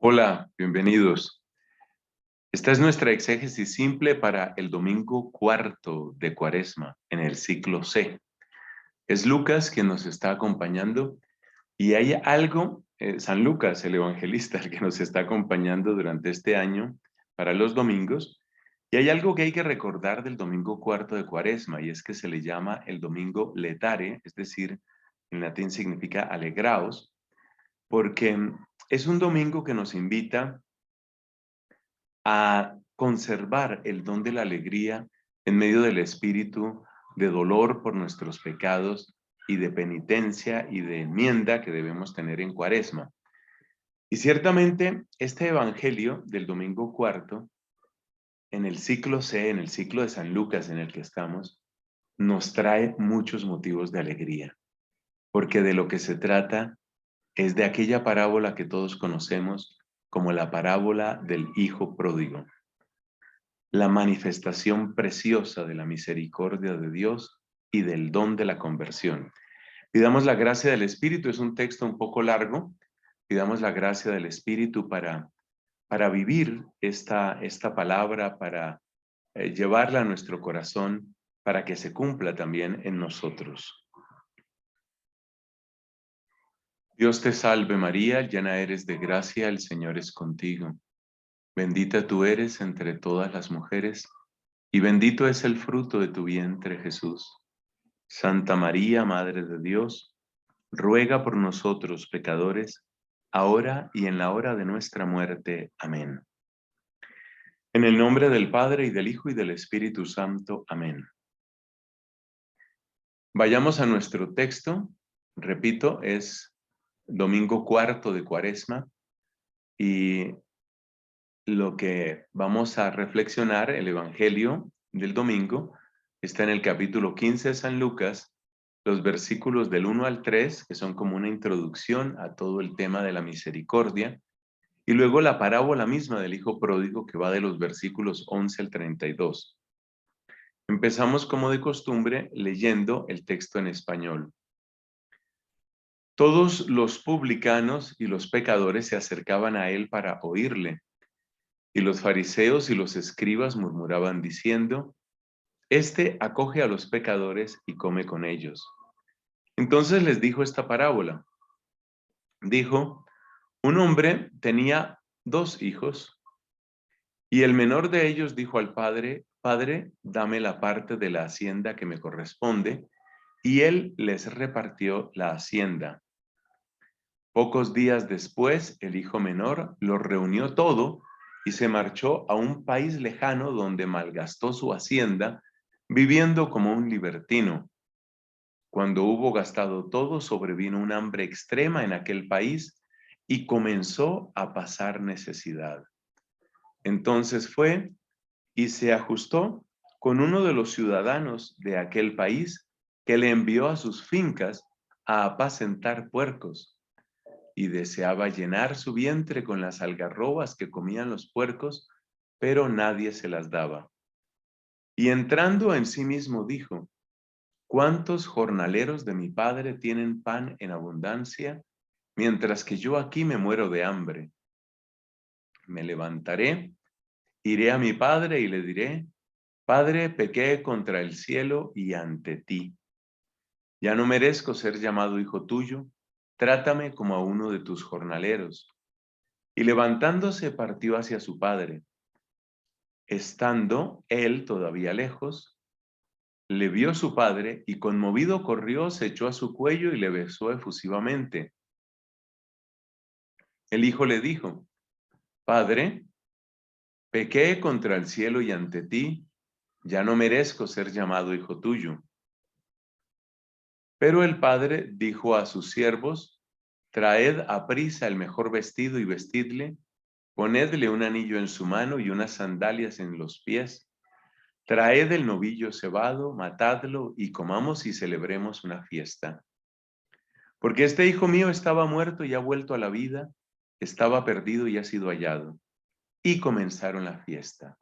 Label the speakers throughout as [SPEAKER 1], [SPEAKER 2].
[SPEAKER 1] Hola, bienvenidos. Esta es nuestra exégesis simple para el domingo cuarto de Cuaresma en el ciclo C. Es Lucas quien nos está acompañando y hay algo, San Lucas, el evangelista, el que nos está acompañando durante este año para los domingos, y hay algo que hay que recordar del domingo cuarto de Cuaresma y es que se le llama el domingo letare, es decir, en latín significa alegraos, porque es un domingo que nos invita a conservar el don de la alegría en medio del espíritu de dolor por nuestros pecados y de penitencia y de enmienda que debemos tener en Cuaresma. Y ciertamente este evangelio del domingo cuarto, en el ciclo C, en el ciclo de San Lucas en el que estamos, nos trae muchos motivos de alegría, porque de lo que se trata es de aquella parábola que todos conocemos como la parábola del hijo pródigo, la manifestación preciosa de la misericordia de Dios y del don de la conversión. Pidamos la gracia del Espíritu, es un texto un poco largo, pidamos la gracia del Espíritu para vivir esta palabra, para llevarla a nuestro corazón, para que se cumpla también en nosotros. Dios te salve María, llena eres de gracia, el Señor es contigo. Bendita tú eres entre todas las mujeres, y bendito es el fruto de tu vientre, Jesús. Santa María, Madre de Dios, ruega por nosotros pecadores, ahora y en la hora de nuestra muerte. Amén. En el nombre del Padre, y del Hijo, y del Espíritu Santo. Amén. Vayamos a nuestro texto. Repito, es domingo cuarto de Cuaresma, y lo que vamos a reflexionar, el Evangelio del domingo, está en el capítulo 15 de San Lucas, los versículos del 1 al 3, que son como una introducción a todo el tema de la misericordia, y luego la parábola misma del hijo pródigo, que va de los versículos 11 al 32. Empezamos como de costumbre leyendo el texto en español. Todos los publicanos y los pecadores se acercaban a él para oírle, y los fariseos y los escribas murmuraban diciendo: Este acoge a los pecadores y come con ellos. Entonces les dijo esta parábola. Dijo: un hombre tenía 2 hijos, y el menor de ellos dijo al padre: Padre, dame la parte de la hacienda que me corresponde, y él les repartió la hacienda. Pocos días después, el hijo menor lo reunió todo y se marchó a un país lejano donde malgastó su hacienda, viviendo como un libertino. Cuando hubo gastado todo, sobrevino un hambre extrema en aquel país y comenzó a pasar necesidad. Entonces fue y se ajustó con uno de los ciudadanos de aquel país, que le envió a sus fincas a apacentar puercos, y deseaba llenar su vientre con las algarrobas que comían los puercos, pero nadie se las daba. Y entrando en sí mismo dijo: ¿Cuántos jornaleros de mi padre tienen pan en abundancia, mientras que yo aquí me muero de hambre? Me levantaré, iré a mi padre y le diré: Padre, pequé contra el cielo y ante ti. Ya no merezco ser llamado hijo tuyo, trátame como a uno de tus jornaleros. Y levantándose partió hacia su padre. Estando él todavía lejos, le vio su padre y conmovido corrió, se echó a su cuello y le besó efusivamente. El hijo le dijo: Padre, pequé contra el cielo y ante ti, ya no merezco ser llamado hijo tuyo. Pero el padre dijo a sus siervos: Traed aprisa el mejor vestido y vestidle, ponedle un anillo en su mano y unas sandalias en los pies. Traed el novillo cebado, matadlo y comamos y celebremos una fiesta. Porque este hijo mío estaba muerto y ha vuelto a la vida, estaba perdido y ha sido hallado. Y comenzaron la fiesta.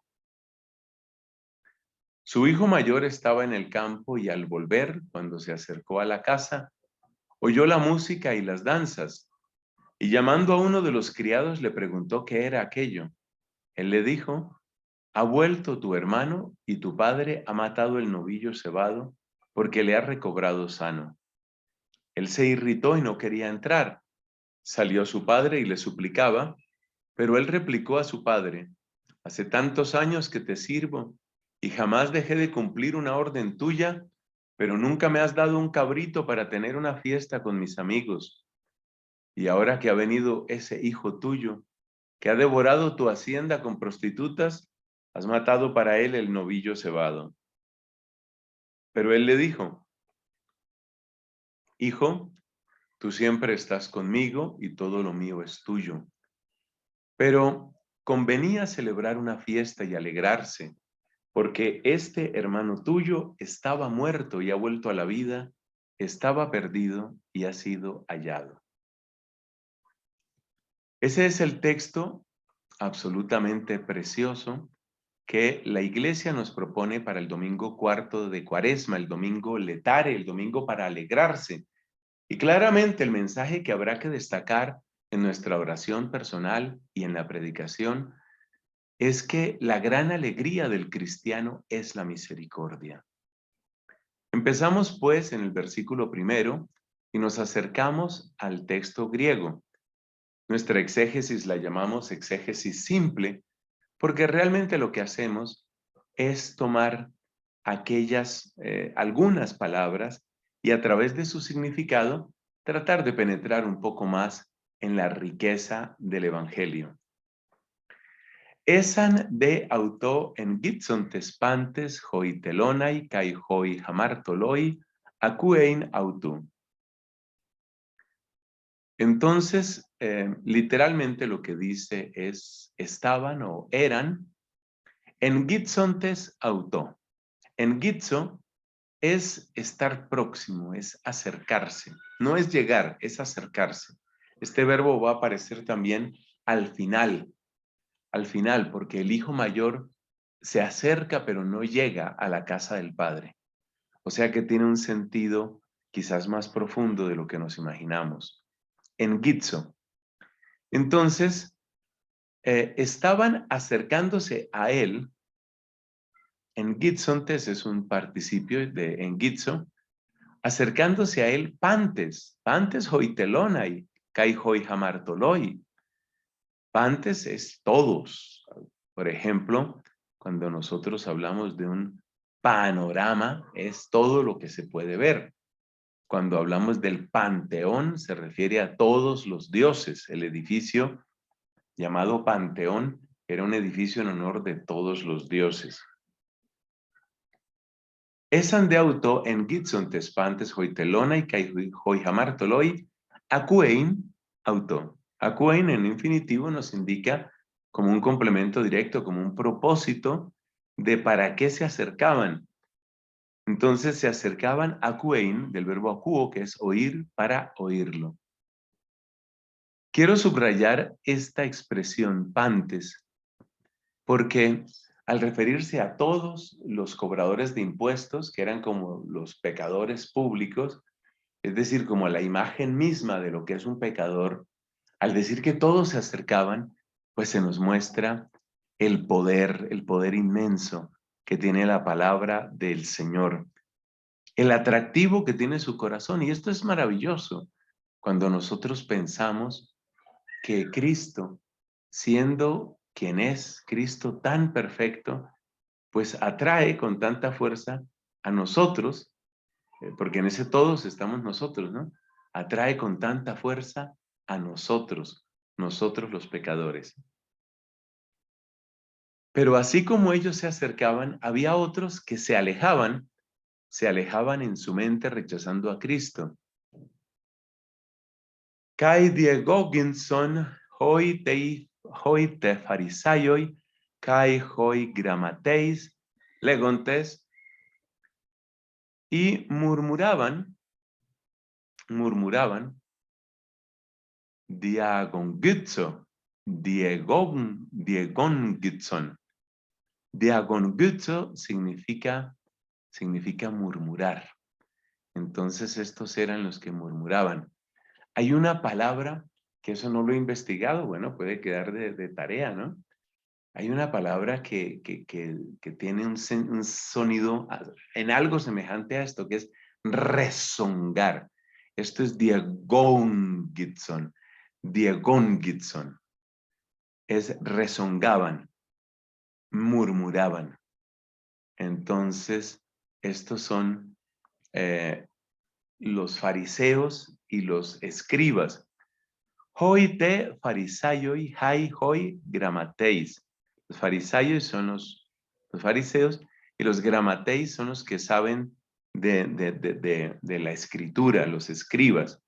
[SPEAKER 1] Su hijo mayor estaba en el campo y al volver, cuando se acercó a la casa, oyó la música y las danzas. Y llamando a uno de los criados le preguntó qué era aquello. Él le dijo: ha vuelto tu hermano y tu padre ha matado el novillo cebado porque le ha recobrado sano. Él se irritó y no quería entrar. Salió su padre y le suplicaba, pero él replicó a su padre: hace tantos años que te sirvo y jamás dejé de cumplir una orden tuya, pero nunca me has dado un cabrito para tener una fiesta con mis amigos. Y ahora que ha venido ese hijo tuyo, que ha devorado tu hacienda con prostitutas, has matado para él el novillo cebado. Pero él le dijo: hijo, tú siempre estás conmigo y todo lo mío es tuyo. Pero convenía celebrar una fiesta y alegrarse, porque este hermano tuyo estaba muerto y ha vuelto a la vida, estaba perdido y ha sido hallado. Ese es el texto absolutamente precioso que la iglesia nos propone para el domingo cuarto de Cuaresma, el domingo letare, el domingo para alegrarse. Y claramente el mensaje que habrá que destacar en nuestra oración personal y en la predicación es que la gran alegría del cristiano es la misericordia. Empezamos pues en el versículo primero y nos acercamos al texto griego. Nuestra exégesis la llamamos exégesis simple, porque realmente lo que hacemos es tomar algunas palabras y a través de su significado tratar de penetrar un poco más en la riqueza del Evangelio. Esan de auto en gitson tespantes hoi telonai kai hoi hamartoloi acuein autu. Entonces, literalmente lo que dice es estaban o eran en gitsontes auto. En gitzo es estar próximo, es acercarse. No es llegar, es acercarse. Este verbo va a aparecer también al final, porque el hijo mayor se acerca pero no llega a la casa del padre. O sea que tiene un sentido quizás más profundo de lo que nos imaginamos. En gitzo. Entonces, estaban acercándose a él. En gitzontes es un participio de en gitzo, acercándose a él pantes hoitelonai, kai hoi hamartoloi. Pantes es todos. Por ejemplo, cuando nosotros hablamos de un panorama, es todo lo que se puede ver. Cuando hablamos del panteón, se refiere a todos los dioses. El edificio llamado Panteón era un edificio en honor de todos los dioses. Esan de auto en gitzontes pantes hoitelona y kai hoi hamartoloi acuein auto. Acuein en infinitivo nos indica como un complemento directo, como un propósito de para qué se acercaban. Entonces se acercaban acuein, del verbo acuo, que es oír, para oírlo. Quiero subrayar esta expresión pantes, porque al referirse a todos los cobradores de impuestos, que eran como los pecadores públicos, es decir, como la imagen misma de lo que es un pecador, al decir que todos se acercaban, pues se nos muestra el poder inmenso que tiene la palabra del Señor, el atractivo que tiene su corazón. Y esto es maravilloso cuando nosotros pensamos que Cristo, siendo quien es Cristo tan perfecto, pues atrae con tanta fuerza a nosotros, porque en ese todos estamos nosotros, ¿no? Atrae con tanta fuerza a nosotros los pecadores. Pero así como ellos se acercaban, había otros que se alejaban en su mente rechazando a Cristo. Kai diegoginson hoi te farisaioi, kai hoi gramateis legontes, y murmuraban, diagongitzo, diegongitson. Diagongitzo significa murmurar. Entonces estos eran los que murmuraban. Hay una palabra que eso no lo he investigado, bueno, puede quedar de tarea, ¿no? Hay una palabra que tiene un sonido en algo semejante a esto, que es rezongar. Esto es diagongitson. Diagongitson. Es rezongaban, murmuraban. Entonces, estos son los fariseos y los escribas. Hoi te farisaioi hai hoi gramateis. Los fariseos son los fariseos y los gramateis son los que saben de la escritura, los escribas.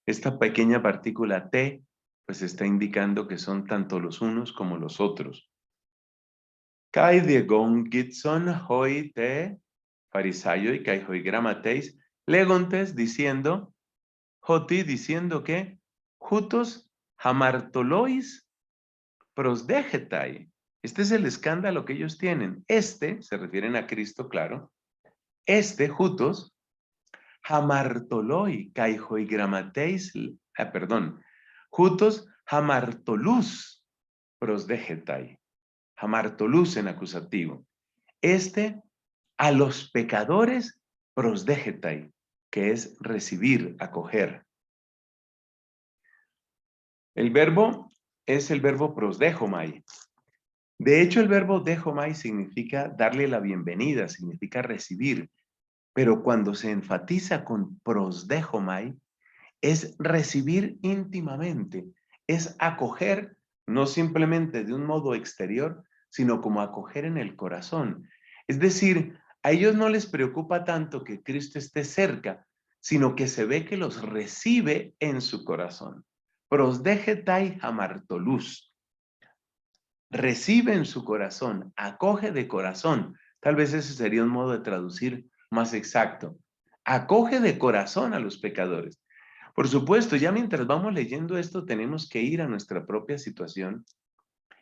[SPEAKER 1] Esta pequeña partícula te pues está indicando que son tanto los unos como los otros. Kai diegongitson hoi te farisaioi kai hoi gramateis legontes diciendo, hoti diciendo que jutos hamartolois prosdegetai. Este es el escándalo que ellos tienen. Se refieren a Cristo, claro. Jutos, hamartoloi, caihoi gramateis, perdón, jutos, hamartolus, prosdegetai. Hamartolus en acusativo. A los pecadores, prosdegetai, que es recibir, acoger. El verbo es el verbo prosdechomai. De hecho, el verbo dechomai significa darle la bienvenida, significa recibir. Pero cuando se enfatiza con prosdechomai, es recibir íntimamente, es acoger no simplemente de un modo exterior, sino como acoger en el corazón. Es decir, a ellos no les preocupa tanto que Cristo esté cerca, sino que se ve que los recibe en su corazón. Prosdegetai hamartolus. Recibe en su corazón, acoge de corazón. Tal vez ese sería un modo de traducir más exacto. Acoge de corazón a los pecadores. Por supuesto, ya mientras vamos leyendo esto, tenemos que ir a nuestra propia situación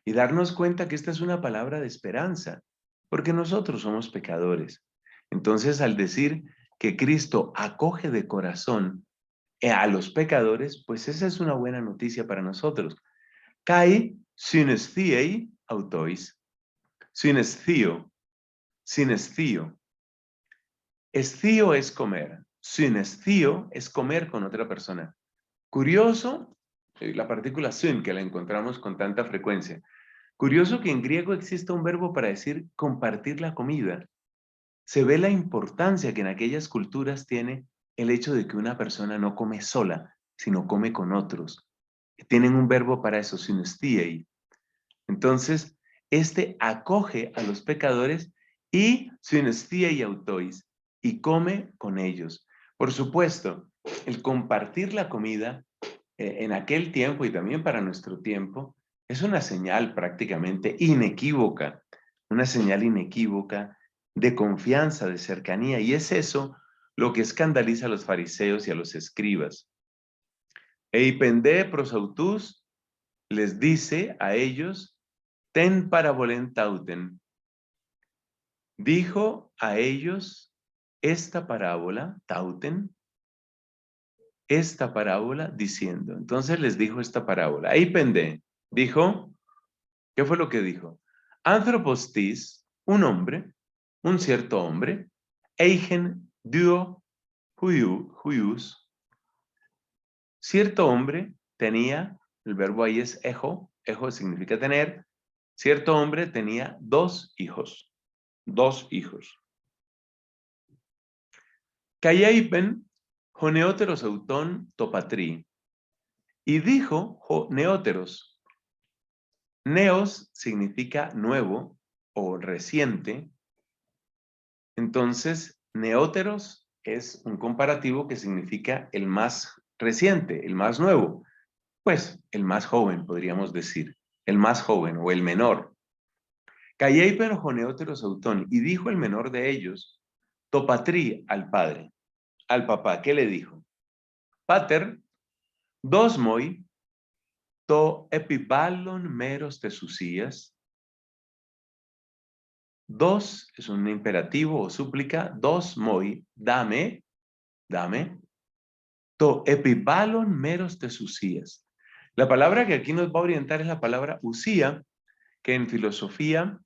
[SPEAKER 1] y darnos cuenta que esta es una palabra de esperanza, porque nosotros somos pecadores. Entonces, al decir que Cristo acoge de corazón a los pecadores, pues esa es una buena noticia para nosotros. Kai synesthei autois. Synesthio. Synesthio. Esthio es comer. Synesthio es comer con otra persona. Curioso, la partícula syn que la encontramos con tanta frecuencia. Curioso que en griego exista un verbo para decir compartir la comida. Se ve la importancia que en aquellas culturas tiene el hecho de que una persona no come sola, sino come con otros. Tienen un verbo para eso, synesthei. Entonces, acoge a los pecadores y synesthei autois, y come con ellos. Por supuesto, el compartir la comida en aquel tiempo y también para nuestro tiempo es una señal prácticamente inequívoca, una señal inequívoca de confianza, de cercanía, y es eso lo que escandaliza a los fariseos y a los escribas. Eipende prosautus les dice a ellos, ten parabolen tauten. Dijo a ellos esta parábola, tauten, esta parábola diciendo. Entonces les dijo esta parábola. Eipende dijo, ¿qué fue lo que dijo? Anthropostis, un hombre, un cierto hombre, eigen duo huius, cierto hombre tenía, el verbo ahí es ejo significa tener, cierto hombre tenía dos hijos. Callaipen, joneóteros autón topatri. Y dijo neóteros. Neos significa nuevo o reciente. Entonces, neóteros es un comparativo que significa el más reciente, el más nuevo. Pues el más joven, podríamos decir. El más joven o el menor. Callaipen joneóteros autón. Y dijo el menor de ellos, topatri al padre, al papá. ¿Qué le dijo? Pater, dos moi, to epibalon meros tesusías. Dos es un imperativo o súplica. Dos moi, dame. To epibalon meros tesusías. La palabra que aquí nos va a orientar es la palabra usía, que en filosofía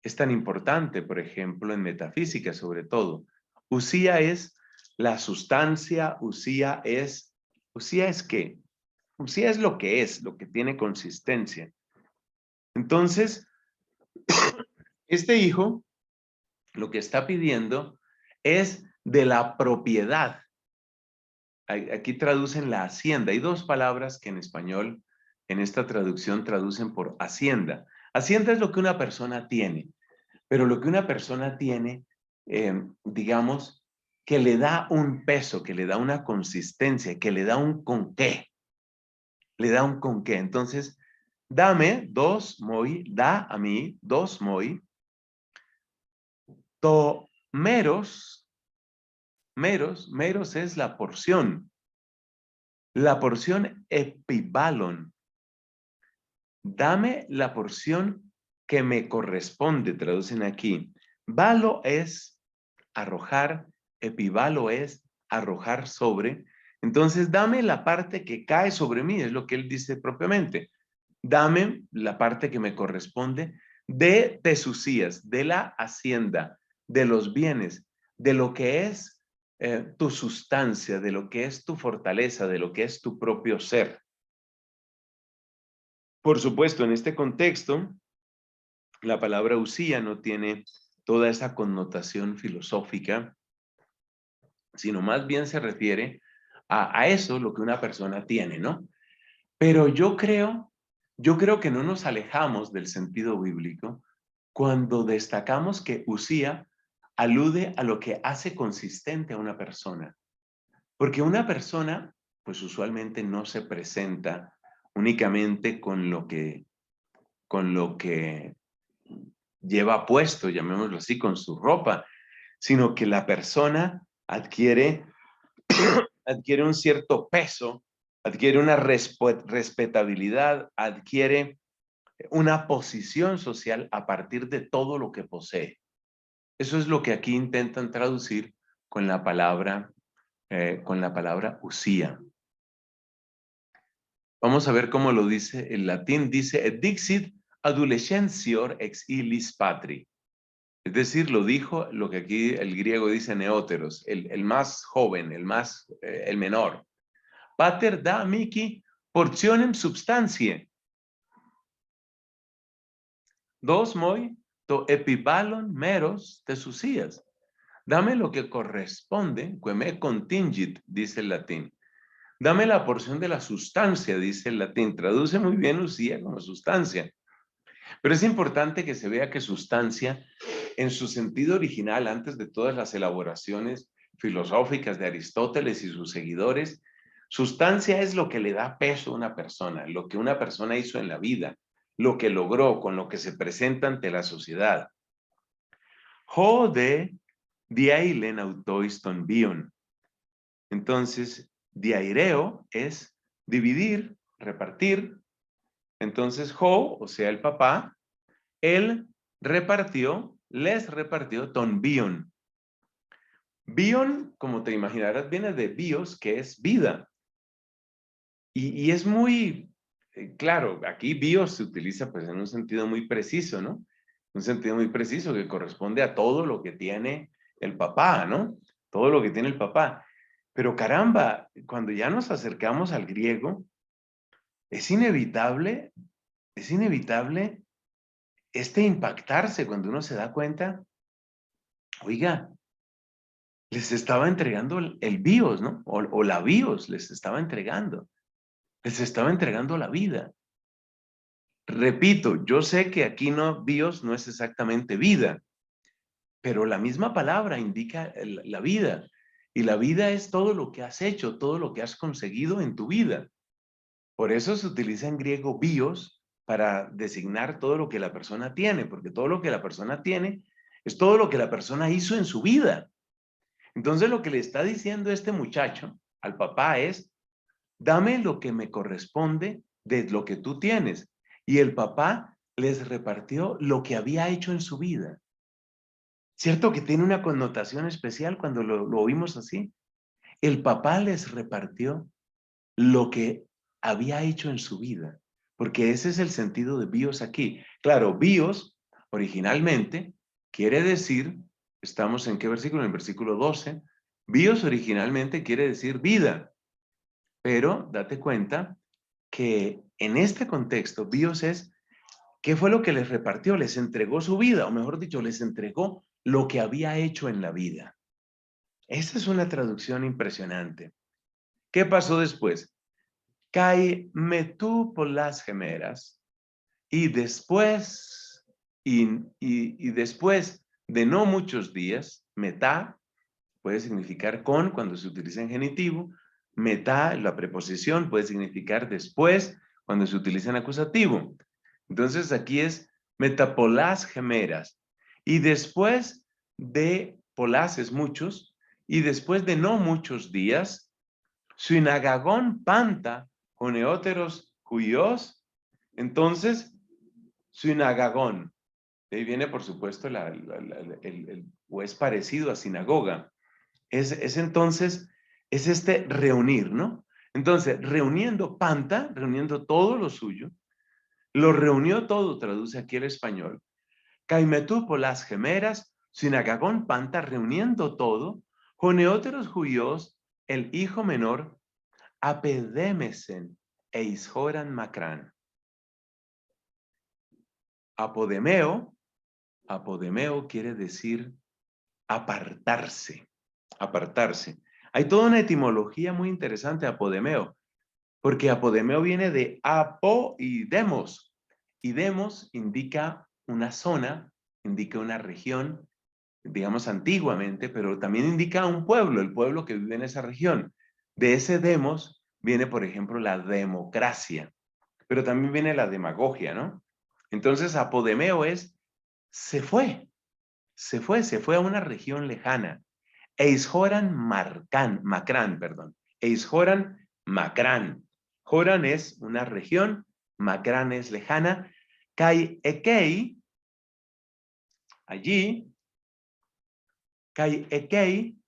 [SPEAKER 1] es tan importante, por ejemplo, en metafísica sobre todo. Usía es la sustancia, usía es qué? Usía es lo que tiene consistencia. Entonces, este hijo lo que está pidiendo es de la propiedad. Aquí traducen la hacienda. Hay dos palabras que en español, en esta traducción, traducen por hacienda. Hacienda es lo que una persona tiene, pero lo que una persona tiene, digamos, que le da un peso, que le da una consistencia, que le da un con qué. Le da un con qué. Entonces, dame dos moi, da a mí dos moi, to meros, meros es la porción epibalon. Dame la porción que me corresponde, traducen aquí. Balo es arrojar, epibalo es arrojar sobre. Entonces, dame la parte que cae sobre mí, es lo que él dice propiamente. Dame la parte que me corresponde de tesucías, de la hacienda, de los bienes, de lo que es tu sustancia, de lo que es tu fortaleza, de lo que es tu propio ser. Por supuesto, en este contexto, la palabra usía no tiene toda esa connotación filosófica, sino más bien se refiere a eso, lo que una persona tiene, ¿no? Pero yo creo que no nos alejamos del sentido bíblico cuando destacamos que usía alude a lo que hace consistente a una persona. Porque una persona, pues usualmente no se presenta únicamente con lo que lleva puesto, llamémoslo así, con su ropa, sino que la persona adquiere, adquiere un cierto peso, adquiere una respetabilidad, adquiere una posición social a partir de todo lo que posee. Eso es lo que aquí intentan traducir con la palabra usía. Vamos a ver cómo lo dice el latín. Dice, et dixit adolescentior ex illis patri. Es decir, lo dijo lo que aquí el griego dice neóteros, el más joven, el menor. Pater da mihi portionem substantiae. Dos moi to epibalon meros tesucías. Dame lo que corresponde, que me contingit, dice el latín. Dame la porción de la sustancia, dice el latín. Traduce muy bien usía como sustancia. Pero es importante que se vea que sustancia, en su sentido original, antes de todas las elaboraciones filosóficas de Aristóteles y sus seguidores, sustancia es lo que le da peso a una persona, lo que una persona hizo en la vida, lo que logró, con lo que se presenta ante la sociedad. Ho de diailen autois ton bion. Entonces, diaireo es dividir, repartir. Entonces, ho, o sea, el papá, él repartió, les repartió ton bion. Bion, como te imaginarás, viene de bios, que es vida. Y es muy, claro, aquí bios se utiliza pues en un sentido muy preciso, ¿no? Un sentido muy preciso que corresponde a todo lo que tiene el papá, ¿no? Todo lo que tiene el papá. Pero caramba, cuando ya nos acercamos al griego, es inevitable, es inevitable este impactarse cuando uno se da cuenta, oiga, les estaba entregando el bios, ¿no? O la bios les estaba entregando la vida. Repito, yo sé que aquí no, bios no es exactamente vida, pero la misma palabra indica la vida. Y la vida es todo lo que has hecho, todo lo que has conseguido en tu vida. Por eso se utiliza en griego bios para designar todo lo que la persona tiene, porque todo lo que la persona tiene es todo lo que la persona hizo en su vida. Entonces lo que le está diciendo este muchacho al papá es, dame lo que me corresponde de lo que tú tienes. Y el papá les repartió lo que había hecho en su vida. ¿Cierto que tiene una connotación especial cuando lo oímos así? El papá les repartió lo que había hecho en su vida. Porque ese es el sentido de bios aquí. Claro, bios originalmente quiere decir, ¿estamos en qué versículo? En el versículo 12. Bios originalmente quiere decir vida. Pero date cuenta que en este contexto, bios es, ¿qué fue lo que les repartió? Les entregó su vida, o mejor dicho, les entregó lo que había hecho en la vida. Esa es una traducción impresionante. ¿Qué pasó después? Kai metú por las gemeras y después, y después de no muchos días, metá puede significar con cuando se utiliza en genitivo, metá, la preposición, puede significar después cuando se utiliza en acusativo. Entonces aquí es metapolás gemeras. Y después de polás es muchos, y después de no muchos días, Suinagagón panta con eóteros cuyos, entonces Suinagagón, de ahí viene por supuesto o es parecido a sinagoga, es entonces, es este reunir, ¿no? Entonces, reuniendo panta, reuniendo todo lo suyo, lo reunió todo, traduce aquí el español, Caimetú por las gemeras, Sinagagón panta, reuniendo todo, Joneóteros judíos, el hijo menor, Apedemesen e Ishoran Macrán. Apodemeo, apodemeo quiere decir apartarse, apartarse. Hay toda una etimología muy interesante, apodemeo, porque apodemeo viene de apo y demos. Y demos indica una zona, indica una región, digamos antiguamente, pero también indica un pueblo, el pueblo que vive en esa región. De ese demos viene, por ejemplo, la democracia, pero también viene la demagogia, ¿no? Entonces, apodemeo es, se fue, se fue a una región lejana. Eishoran Macrán, perdón. Eishoran Macrán. Joran es una región, Macrán es lejana. Kai Ekei, allí, Kai Ekei,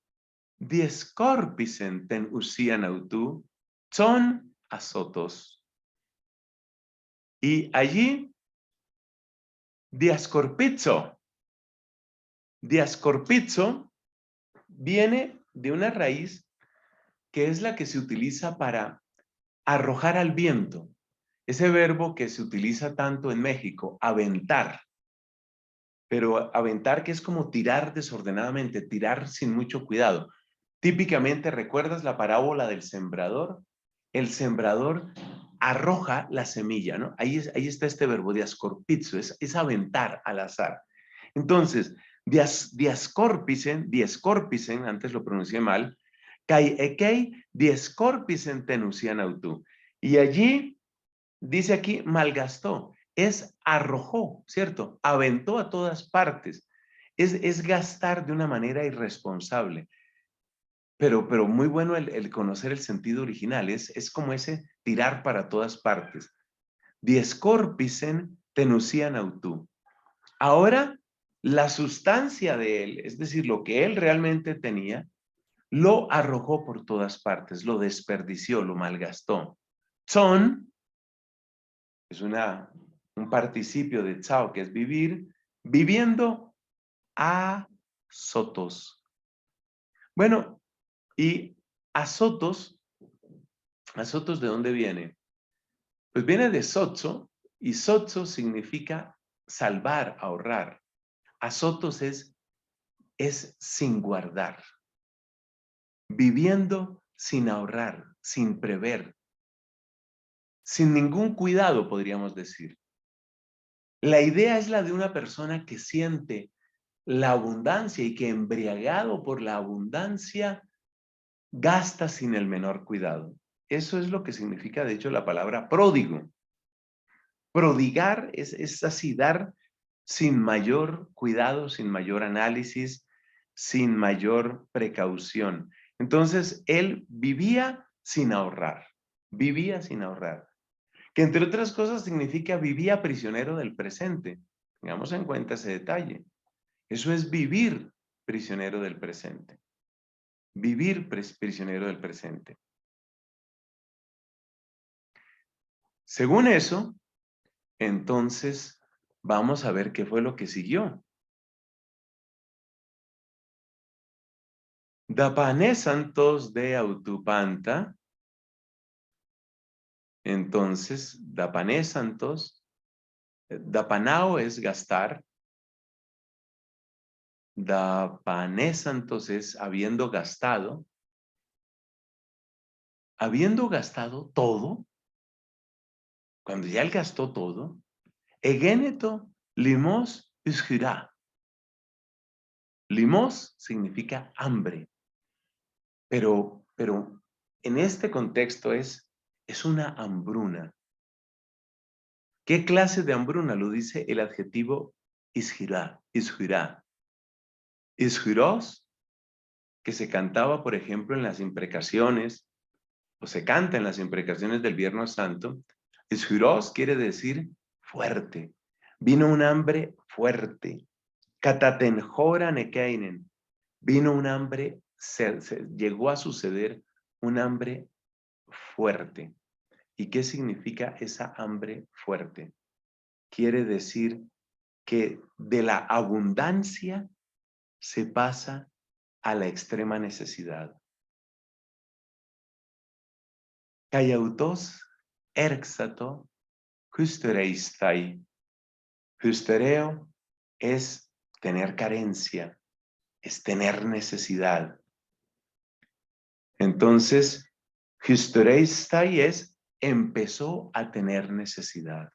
[SPEAKER 1] Diescorpisen ten usian autu, son azotos. Y allí, Diascorpizzo. Diascorpizzo viene de una raíz que es la que se utiliza para arrojar al viento. Ese verbo que se utiliza tanto en México, aventar. Pero aventar que es como tirar desordenadamente, tirar sin mucho cuidado. Típicamente, ¿recuerdas la parábola del sembrador? El sembrador arroja la semilla, ¿no? Ahí está este verbo, diascorpizo, es aventar al azar. Entonces, diascorpisen, antes lo pronuncié mal, kai ekei, diascorpisen tenusian autu. Y allí, dice aquí, malgastó, es arrojó, ¿cierto? Aventó a todas partes. Es gastar de una manera irresponsable. Pero muy bueno el conocer el sentido original, es como ese tirar para todas partes. Diescorpisen tenusian autu. Ahora, la sustancia de él, es decir, lo que él realmente tenía, lo arrojó por todas partes, lo desperdició, lo malgastó. Son, es un participio de chao, que es vivir, viviendo a sotos. Bueno, y azotos, ¿azotos de dónde viene? Pues viene de sozo, y sozo significa salvar, ahorrar. Azotos es sin guardar, viviendo sin ahorrar, sin prever, sin ningún cuidado, podríamos decir. La idea es la de una persona que siente la abundancia y que embriagado por la abundancia gasta sin el menor cuidado. Eso es lo que significa, de hecho, la palabra pródigo. Prodigar es así, dar sin mayor cuidado, sin mayor análisis, sin mayor precaución. Entonces, él vivía sin ahorrar, que entre otras cosas significa vivía prisionero del presente. Tengamos en cuenta ese detalle. Eso es vivir prisionero del presente. Vivir prisionero del presente. Según eso, entonces vamos a ver qué fue lo que siguió. Dapanesantos de Autupanta. Entonces, dapanesantos, dapanao es gastar, dapanesantos es habiendo gastado todo, cuando ya él gastó todo, egéneto limos usjirá. Limos significa hambre, pero en este contexto es una hambruna. ¿Qué clase de hambruna? Lo dice el adjetivo isjirá, isjirá. Isjiros, que se cantaba, por ejemplo, en las imprecaciones, o se canta en las imprecaciones del Viernes Santo. Isjiros quiere decir fuerte. Vino un hambre fuerte. Katatenjora nekeinen. Vino un hambre, llegó a suceder un hambre fuerte. ¿Y qué significa esa hambre fuerte? Quiere decir que de la abundancia se pasa a la extrema necesidad. Kaiautos erxato hystereistai. Hystereo es tener carencia, es tener necesidad. Entonces, hystereistai es empezó a tener necesidad.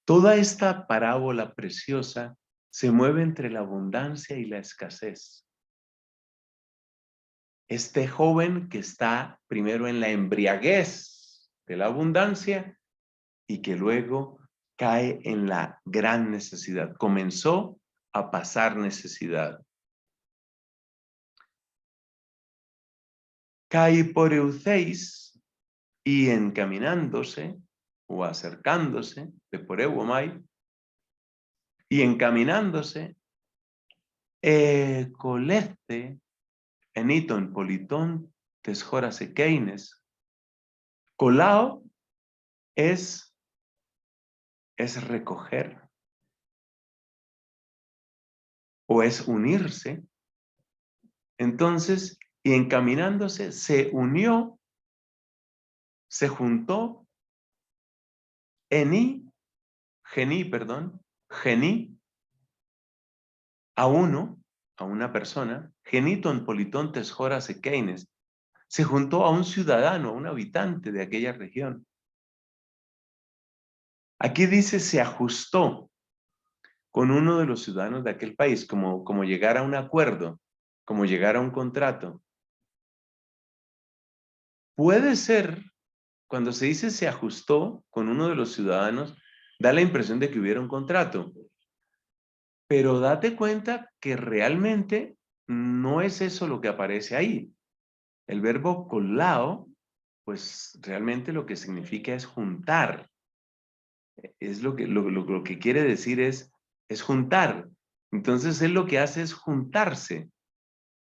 [SPEAKER 1] Toda esta parábola preciosa se mueve entre la abundancia y la escasez. Este joven que está primero en la embriaguez de la abundancia y que luego cae en la gran necesidad. Comenzó a pasar necesidad. Cae por Euceis y encaminándose o acercándose de por Euomai y encaminándose coleste eniton politón tesjoras ekeines. Colao es recoger o es unirse. Entonces, y encaminándose, se unió, se juntó, gení, a uno, a una persona, geniton politón tesjoras ekeines, se juntó a un ciudadano, a un habitante de aquella región. Aquí dice se ajustó con uno de los ciudadanos de aquel país, como llegar a un acuerdo, como llegar a un contrato. Puede ser, cuando se dice se ajustó con uno de los ciudadanos, da la impresión de que hubiera un contrato. Pero date cuenta que realmente no es eso lo que aparece ahí. El verbo colao, pues realmente lo que significa es juntar. Es lo que quiere decir es juntar. Entonces él lo que hace es juntarse,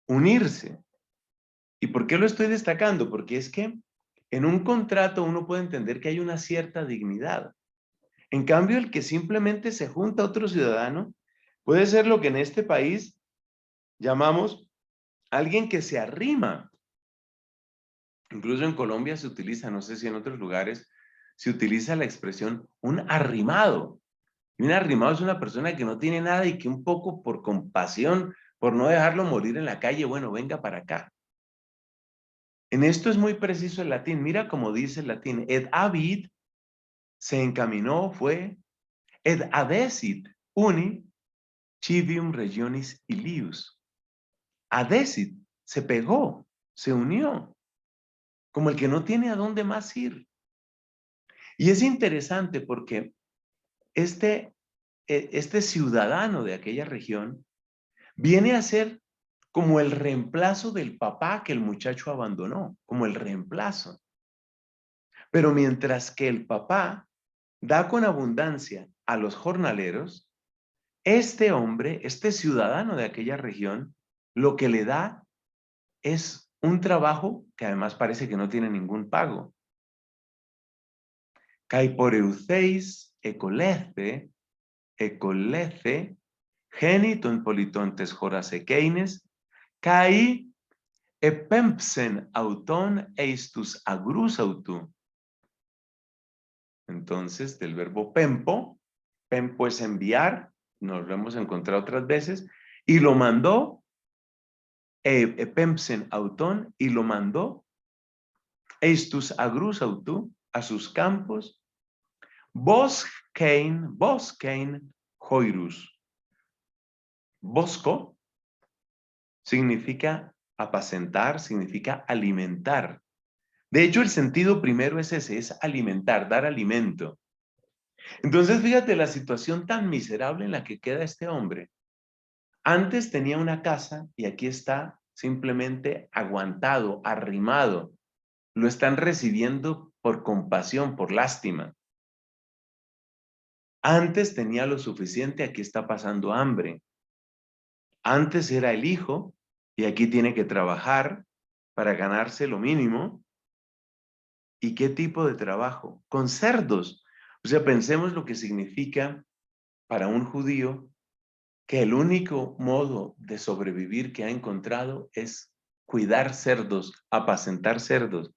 [SPEAKER 1] unirse. ¿Y por qué lo estoy destacando? Porque es que en un contrato uno puede entender que hay una cierta dignidad. En cambio, el que simplemente se junta a otro ciudadano puede ser lo que en este país llamamos alguien que se arrima. Incluso en Colombia se utiliza, no sé si en otros lugares, se utiliza la expresión un arrimado. Y un arrimado es una persona que no tiene nada y que un poco por compasión, por no dejarlo morir en la calle, bueno, venga para acá. En esto es muy preciso el latín. Mira cómo dice el latín. Et habit, se encaminó, fue. Et adesit, uni, civium regionis ilius. Adesit, se pegó, se unió, como el que no tiene a dónde más ir. Y es interesante porque este ciudadano de aquella región viene a ser como el reemplazo del papá que el muchacho abandonó, como el reemplazo. Pero mientras que el papá da con abundancia a los jornaleros, este hombre, este ciudadano de aquella región, lo que le da es un trabajo que además parece que no tiene ningún pago. Kai poreutheis ecolece, geniton politontes horacekeines, kai epempsen auton eistus agrus autu. Entonces, del verbo pempo es enviar, nos lo hemos encontrado otras veces, y lo mandó, epempsen auton, y lo mandó, eistus agrus autu, a sus campos, boskein hoirus. Bosco significa apacentar, significa alimentar. De hecho, el sentido primero es ese, es alimentar, dar alimento. Entonces, fíjate la situación tan miserable en la que queda este hombre. Antes tenía una casa y aquí está simplemente aguantado, arrimado. Lo están recibiendo por compasión, por lástima. Antes tenía lo suficiente, aquí está pasando hambre. Antes era el hijo y aquí tiene que trabajar para ganarse lo mínimo. ¿Y qué tipo de trabajo? Con cerdos. O sea, pensemos lo que significa para un judío que el único modo de sobrevivir que ha encontrado es cuidar cerdos, apacentar cerdos.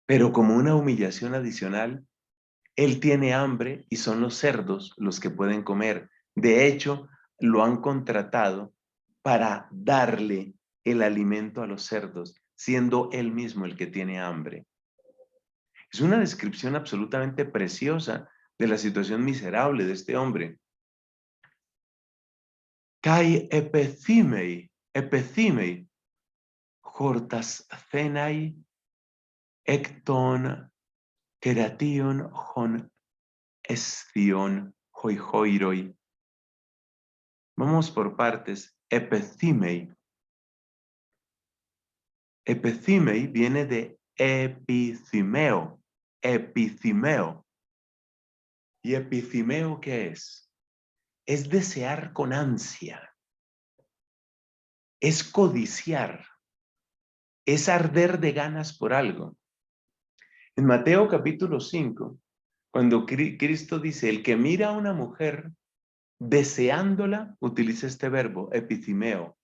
[SPEAKER 1] Pero como una humillación adicional, él tiene hambre y son los cerdos los que pueden comer. De hecho, lo han contratado para darle el alimento a los cerdos, siendo él mismo el que tiene hambre. Es una descripción absolutamente preciosa de la situación miserable de este hombre. Kai epethimei, hortas cenai, ecton, keration, hon, estion, hoihoiroi. Vamos por partes. Epethimei. Epethimei viene de epithimeo. Epithimeo. ¿Y epithimeo qué es? Es desear con ansia. Es codiciar. Es arder de ganas por algo. En Mateo capítulo 5, cuando Cristo dice, el que mira a una mujer deseándola, utiliza este verbo, epithimeo.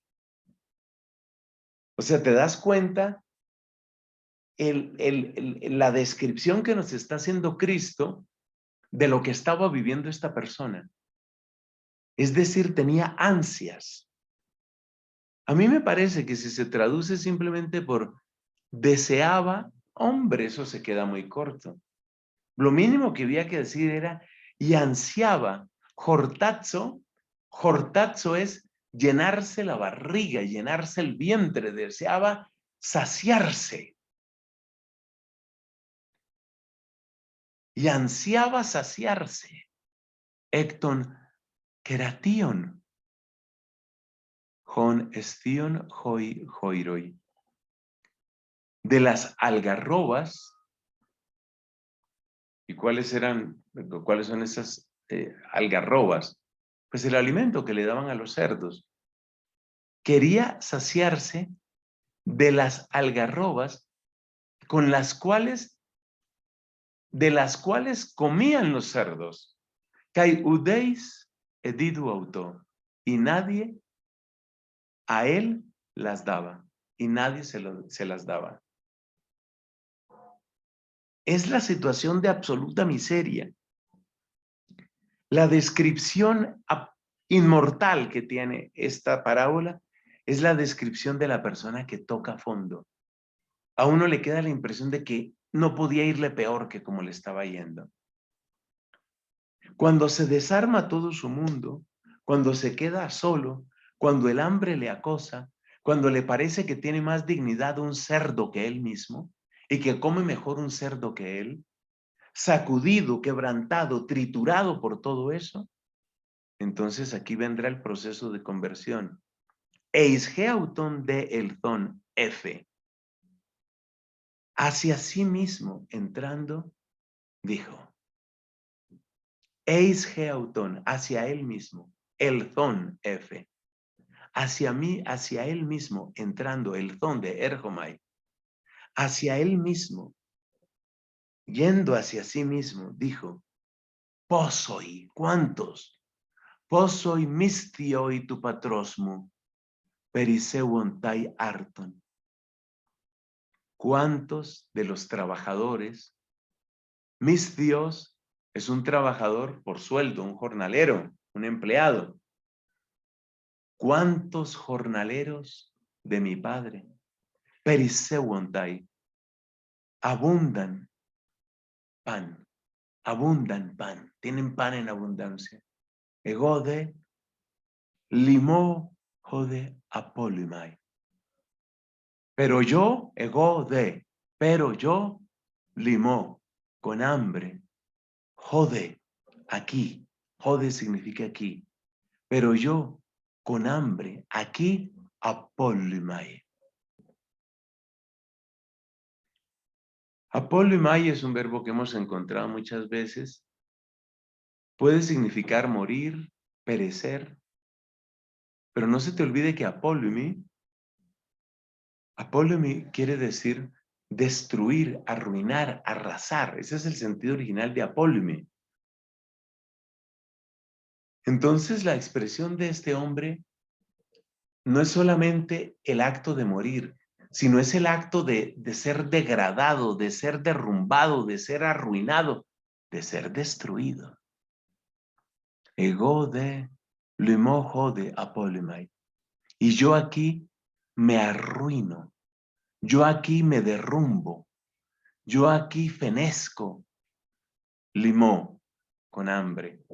[SPEAKER 1] O sea, te das cuenta la descripción que nos está haciendo Cristo de lo que estaba viviendo esta persona. Es decir, tenía ansias. A mí me parece que si se traduce simplemente por deseaba, hombre, eso se queda muy corto. Lo mínimo que había que decir era y ansiaba. Hortazo es llenarse la barriga, llenarse el vientre, deseaba saciarse. Y ansiaba saciarse. Ecton keration, hon estion hoiroi. De las algarrobas. ¿Y cuáles son esas algarrobas? Pues el alimento que le daban a los cerdos. Quería saciarse de las algarrobas de las cuales comían los cerdos. Kai udeis edidu auto. Y nadie a él las daba. Y nadie se las daba. Es la situación de absoluta miseria. La descripción inmortal que tiene esta parábola es la descripción de la persona que toca fondo. A uno le queda la impresión de que no podía irle peor que como le estaba yendo. Cuando se desarma todo su mundo, cuando se queda solo, cuando el hambre le acosa, cuando le parece que tiene más dignidad un cerdo que él mismo y que come mejor un cerdo que él, sacudido, quebrantado, triturado por todo eso, entonces aquí vendrá el proceso de conversión. Eisgeauton de elzón F. Hacia sí mismo entrando, dijo. Eisgeauton, hacia él mismo. Elzón F. Hacia mí, hacia él mismo, entrando, el zon de Erjomai. Hacia él mismo. yendo hacia sí mismo, dijo, posoi, ¿cuántos? Posoi mistioi tu patrosmu, periseuontai arton. ¿Cuántos de los trabajadores? Mistios es un trabajador por sueldo, un jornalero, un empleado. ¿Cuántos jornaleros de mi padre? Periseuontai, abundan pan, tienen pan en abundancia. Egode, limo, jode, apolimai. Pero yo, egode, pero yo, limo, con hambre, jode, aquí, jode significa aquí, pero yo, con hambre, aquí, apolimai. Apolimai es un verbo que hemos encontrado muchas veces. Puede significar morir, perecer, pero no se te olvide que apolumi quiere decir destruir, arruinar, arrasar. Ese es el sentido original de apolumi. Entonces la expresión de este hombre no es solamente el acto de morir, sino es el acto de ser degradado, de ser derrumbado, de ser arruinado, de ser destruido. Ego de limojo de apolimai. Y yo aquí me arruino, yo aquí me derrumbo, yo aquí fenezco, limó, con hambre.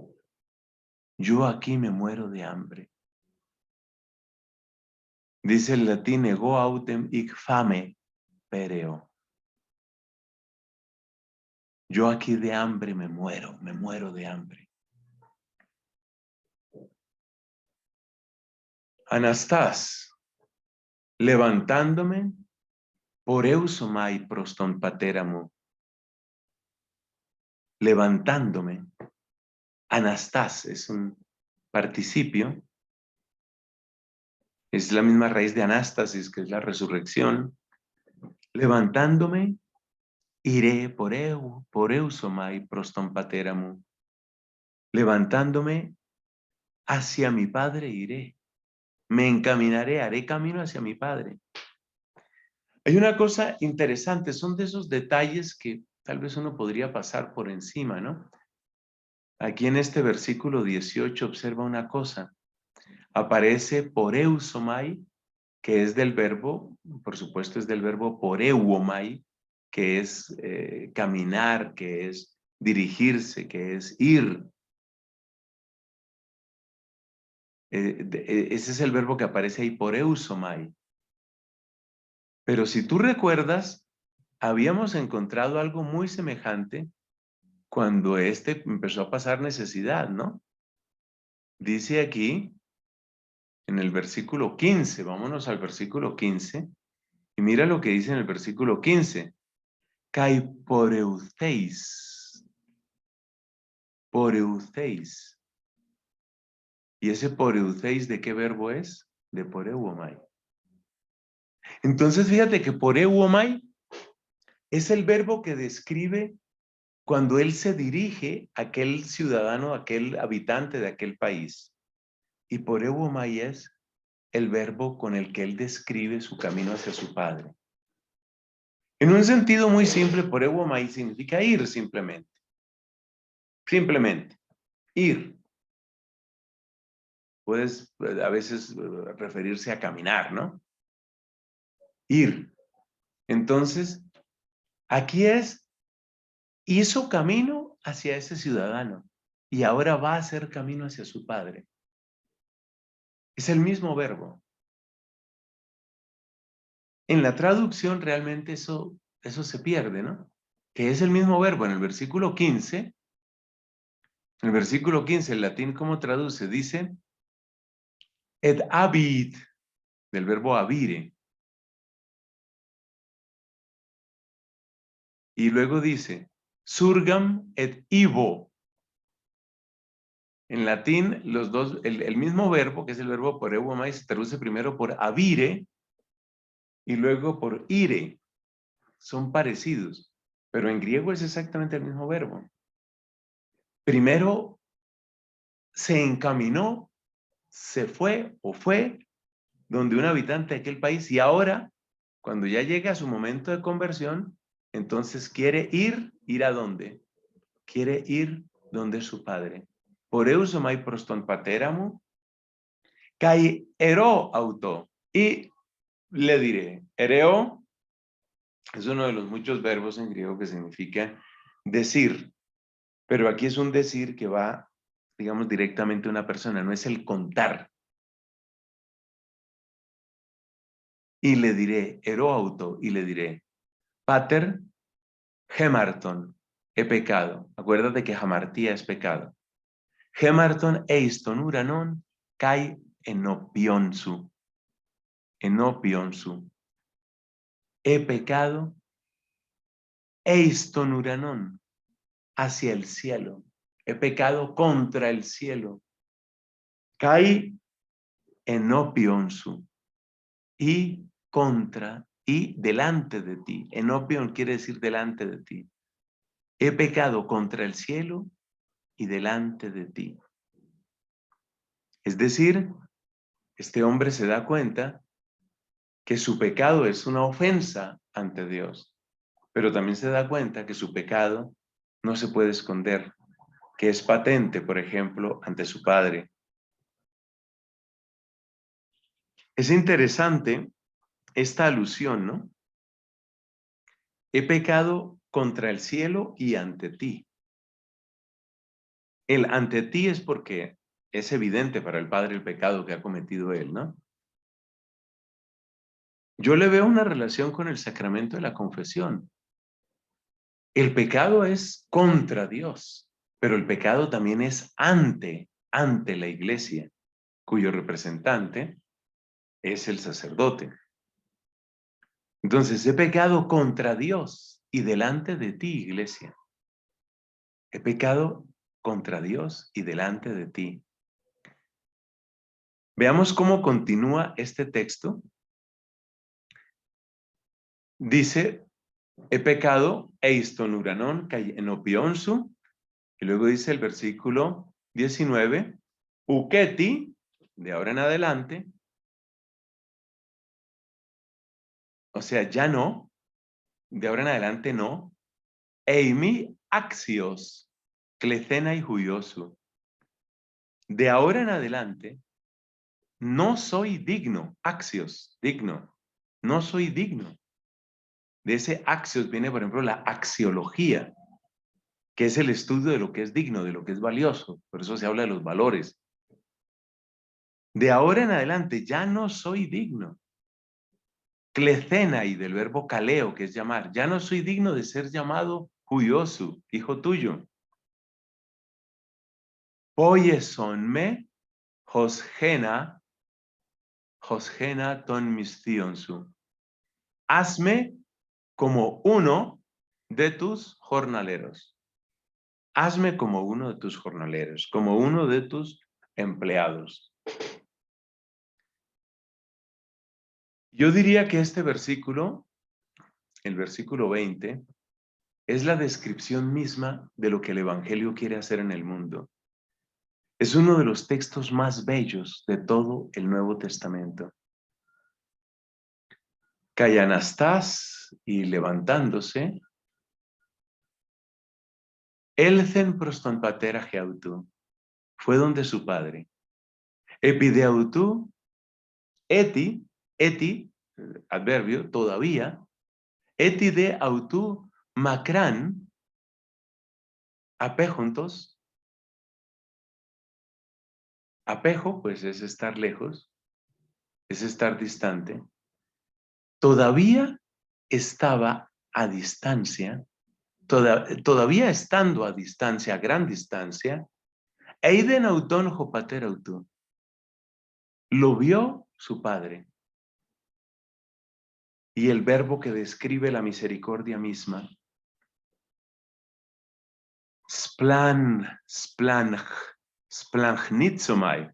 [SPEAKER 1] Yo aquí me muero de hambre. Dice el latín, ego autem hic fame pereo. Yo aquí de hambre me muero de hambre. Anastás, levantándome, por eusomai proston pateramo. Levantándome. Anastás es un participio. Es la misma raíz de anástasis, que es la resurrección. Levantándome, iré por eusomai proston pateramo. Levantándome, hacia mi Padre iré. Me encaminaré, haré camino hacia mi Padre. Hay una cosa interesante, son de esos detalles que tal vez uno podría pasar por encima, ¿no? Aquí en este versículo 18 observa una cosa. Aparece poreusomai, que es del verbo, por supuesto es del verbo poreuomai, que es caminar, que es dirigirse, que es ir. Ese es el verbo que aparece ahí, poreusomai. Pero si tú recuerdas, habíamos encontrado algo muy semejante cuando éste empezó a pasar necesidad, ¿no? Dice aquí, en el versículo 15, vámonos al versículo 15, y mira lo que dice en el versículo 15. Kai poreusteis. Poreusteis. ¿Y ese poreusteis de qué verbo es? De poreuomai. Entonces fíjate que poreuomai es el verbo que describe cuando él se dirige a aquel ciudadano, a aquel habitante de aquel país. Y poreuomai es el verbo con el que él describe su camino hacia su padre. En un sentido muy simple, poreuomai significa ir simplemente. Simplemente, ir. Puedes a veces referirse a caminar, ¿no? Ir. Entonces, aquí hizo camino hacia ese ciudadano y ahora va a hacer camino hacia su padre. Es el mismo verbo. En la traducción realmente eso se pierde, ¿no? Que es el mismo verbo. En el versículo 15, el latín, ¿cómo traduce? Dice, et habit, del verbo habire. Y luego dice, surgam et ivo. En latín, los dos, el mismo verbo, que es el verbo poreuomai, se traduce primero por habire y luego por ire. Son parecidos. pero en griego es exactamente el mismo verbo. Primero se encaminó, se fue o fue donde un habitante de aquel país y ahora, cuando ya llega a su momento de conversión, entonces quiere ¿ir a dónde? Quiere ir donde su padre. Por eso mai proston pateramu, kai ero auto. Y le diré, ereo es uno de los muchos verbos en griego que significa decir, pero aquí es un decir que va, digamos, directamente a una persona, no es el contar. Y le diré, ero auto, y le diré, pater, gemarton, he pecado. Acuérdate que jamartía es pecado. Gemarton eiston uranon kai enopionsu. Enopionsu. He pecado eiston uranon, hacia el cielo. He pecado contra el cielo. Kai enopionsu. Y contra y delante de ti. Enopion quiere decir delante de ti. He pecado contra el cielo y delante de ti. Es decir, este hombre se da cuenta que su pecado es una ofensa ante Dios, pero también se da cuenta que su pecado no se puede esconder, que es patente, por ejemplo, ante su padre. Es interesante esta alusión, ¿no? He pecado contra el cielo y ante ti. El ante ti es porque es evidente para el padre el pecado que ha cometido él, ¿no? Yo le veo una relación con el sacramento de la confesión. El pecado es contra Dios, pero el pecado también es ante la iglesia, cuyo representante es el sacerdote. Entonces, he pecado contra Dios y delante de ti, iglesia. He pecado contra Dios y delante de ti. Veamos cómo continúa este texto. Dice, he pecado eiston uranon kai enopionsu, y luego dice el versículo 19, uketi, de ahora en adelante, o sea, ya no, de ahora en adelante no, eimi axios, clecena y juioso. De ahora en adelante, no soy digno, axios, digno, no soy digno. De ese axios viene, por ejemplo, la axiología, que es el estudio de lo que es digno, de lo que es valioso. Por eso se habla de los valores. De ahora en adelante ya no soy digno. Clecena y del verbo caleo, que es llamar. Ya no soy digno de ser llamado juioso, hijo tuyo. Poiesonme Josgena ton mistionsu. Hazme como uno de tus jornaleros. Hazme como uno de tus jornaleros, como uno de tus empleados. Yo diría que este versículo, el versículo 20, es la descripción misma de lo que el Evangelio quiere hacer en el mundo. Es uno de los textos más bellos de todo el Nuevo Testamento. Cayanastás y levantándose, Elcen proston patera geautu, fue donde su padre. Epideautu, eti, adverbio, todavía, eti de autu macran, apejuntos. Apejo, pues es estar lejos, es estar distante. Todavía estaba a distancia, todavía estando a distancia, a gran distancia, eiden auton jopater autu. Lo vio su padre. Y el verbo que describe la misericordia misma, splangnitsomai.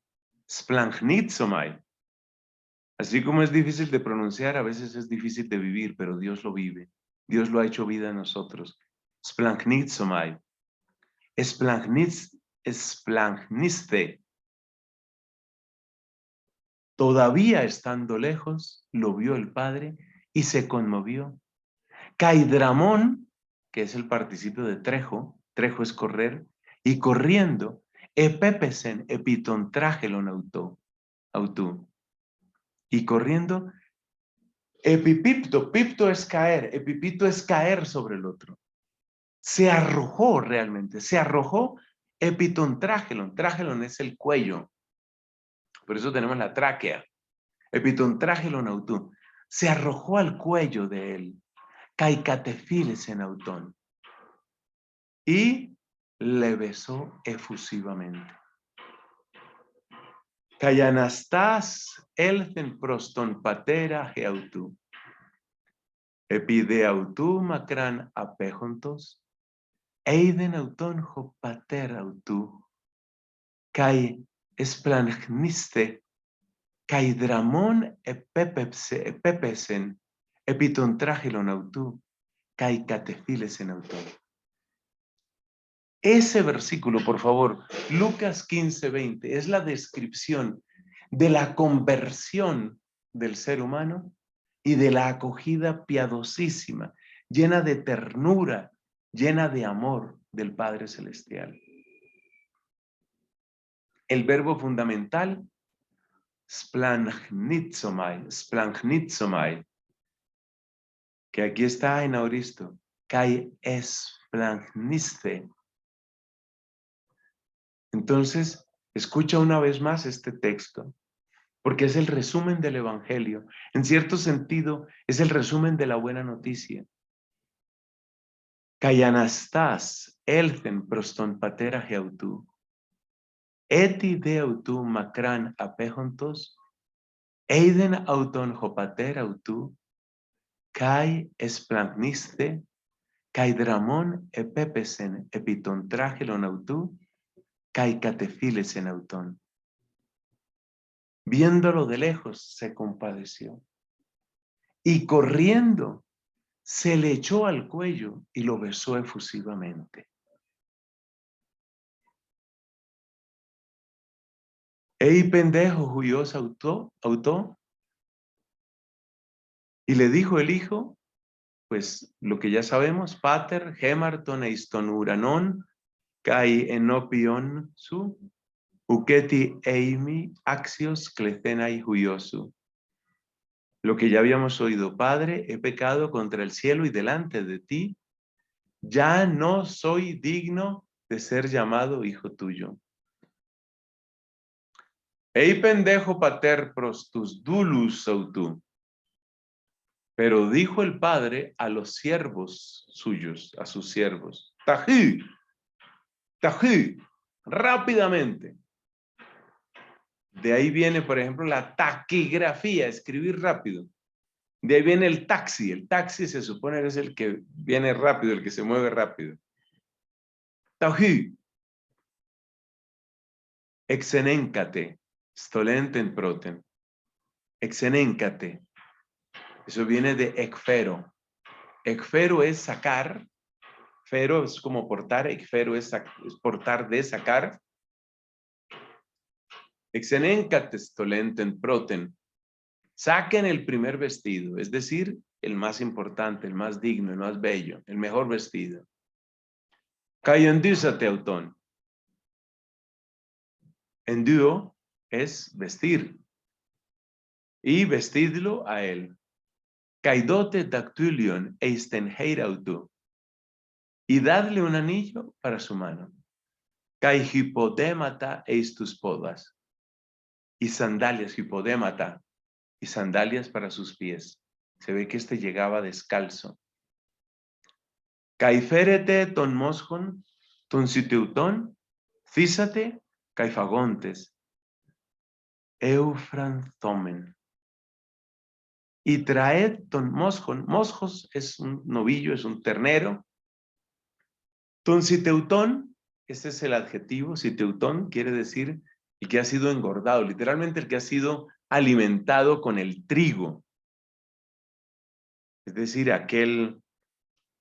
[SPEAKER 1] Así como es difícil de pronunciar, a veces es difícil de vivir, pero Dios lo vive. Dios lo ha hecho vida en nosotros. Splanchnizomai. Splanchniste. Todavía estando lejos, lo vio el padre y se conmovió. Caidramón, que es el participio de trejo es correr, y corriendo, epepesen epitontragelon autú. Y corriendo, epipipto, pipto es caer, epipito es caer sobre el otro. Se arrojó realmente, se arrojó epitontragelon. Tragelon es el cuello. Por eso tenemos la tráquea. Epitontragelon autú. Se arrojó al cuello de él. Caicatefiles en autón. Y le besó efusivamente. Cayanastás elcen proston patera geautú. Epideautú macran apejontos. Eiden autón jo pater autú. Kai esplanchniste. Kai dramón epepesen. Epitontragelon autú. Kai catefiles en autón. Ese versículo, por favor, Lucas 15:20, es la descripción de la conversión del ser humano y de la acogida piadosísima, llena de ternura, llena de amor del Padre Celestial. El verbo fundamental, splangnizomai, que aquí está en auristo, kai esplangniste. Entonces, escucha una vez más este texto, porque es el resumen del Evangelio. En cierto sentido, es el resumen de la buena noticia. Cayanastás, elcen proston patera geautú. Eti deautú macran apejontos. Eiden auton hopater autú. Kai esplagniste. Kai dramón epepesen epitontragelon autú. Kai catefiles en autón. Viéndolo de lejos, se compadeció. Y corriendo, se le echó al cuello y lo besó efusivamente. ¡Ey, pendejo! Juyos autó. Y le dijo el hijo, pues lo que ya sabemos, pater, gemarton eiston uranon, kai enopion su, uketi eimi axios clecenai juyosu. Lo que ya habíamos oído, Padre, he pecado contra el cielo y delante de ti, ya no soy digno de ser llamado hijo tuyo. Ey pendejo pater prostus dulus autú. Pero dijo el padre a los siervos suyos, a sus siervos, tají, rápidamente. De ahí viene, por ejemplo, la taquigrafía, escribir rápido. De ahí viene el taxi. El taxi se supone que es el que viene rápido, el que se mueve rápido. Tají. Exenéncate. Stolenten proten. Exenéncate. Eso viene de ekfero. Ekfero es sacar. Fero es como portar. Ekfero es portar de sacar. Exenéncate stolenten proten. Saquen el primer vestido, es decir, el más importante, el más digno, el más bello, el mejor vestido. Cayendízate autón. Enduo es vestir. Y vestidlo a él. Caidote dactylion eistenheir auto. Y dadle un anillo para su mano. Kai hipodémata eistus podas. Y sandalias hipodémata. Y sandalias para sus pies. Se ve que este llegaba descalzo. Caiferete ton mosjon, ton siteuton, físate, caifagontes, eufranzomen. Y traed ton mosjon, mosjos es un novillo, es un ternero. Ton siteutón, este es el adjetivo, siteutón quiere decir el que ha sido engordado, literalmente el que ha sido alimentado con el trigo. Es decir, aquel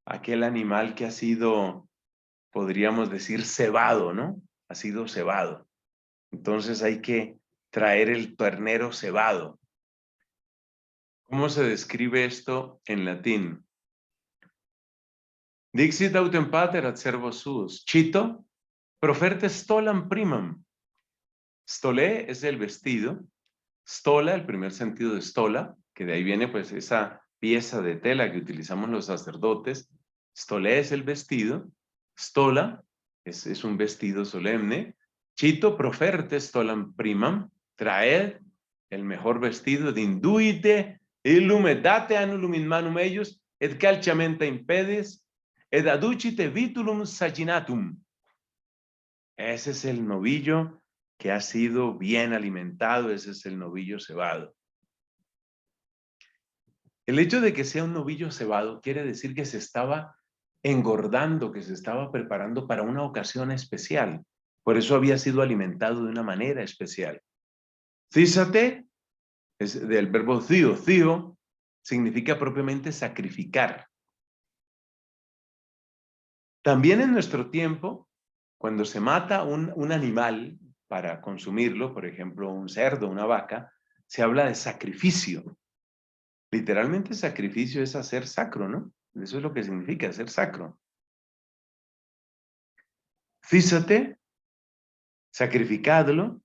[SPEAKER 1] aquel animal que ha sido, podríamos decir, cebado, ¿no? Ha sido cebado. Entonces hay que traer el ternero cebado. ¿Cómo se describe esto en latín? Dixit autem pater ad servos suos. Cito, proferte stolam primam. Stolé es el vestido. Stola, el primer sentido de stola, que de ahí viene pues esa pieza de tela que utilizamos los sacerdotes. Stolé es el vestido. Stola es un vestido solemne. Cito, proferte stolam primam. Traed el mejor vestido de induite illume date annulum in manum eius et calciamenta impedis et aducite vitulum saginatum. Ese es el novillo que ha sido bien alimentado, ese es el novillo cebado. El hecho de que sea un novillo cebado quiere decir que se estaba engordando, que se estaba preparando para una ocasión especial. Por eso había sido alimentado de una manera especial. Císate es del verbo thio. Thio significa propiamente sacrificar. También en nuestro tiempo, cuando se mata un animal para consumirlo, por ejemplo, un cerdo, una vaca, se habla de sacrificio. Literalmente sacrificio es hacer sacro, ¿no? Eso es lo que significa, hacer sacro. Físate, sacrificadlo,